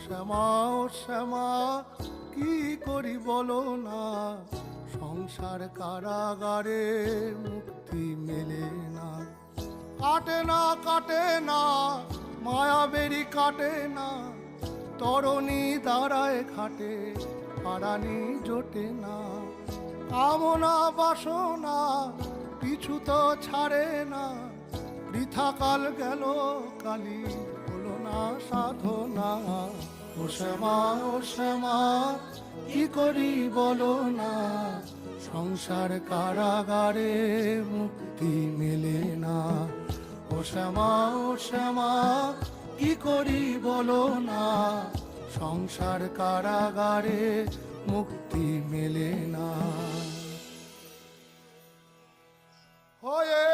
শ্যামা ও শ্যামা কি করি বলো না, সংসার কারাগারে মুক্তি মেলে না। কাটে না কাটে না মায়াবেরি কাটে না, তরণী দাঁড়ায় ঘাটে পারানি জোটে না। কামনা বাসনা পিছু তো ছাড়ে না, বৃথা কাল গেল কালি হলো না সাধনা। ও শ্যামা ও শ্যামা কি করি বলো না, সংসার কারাগারে মুক্তি মেলে না। ও শ্যামা ও শ্যামা কি করি বলো না, সংসার কারাগারে মুক্তি মেলে না। হয়ে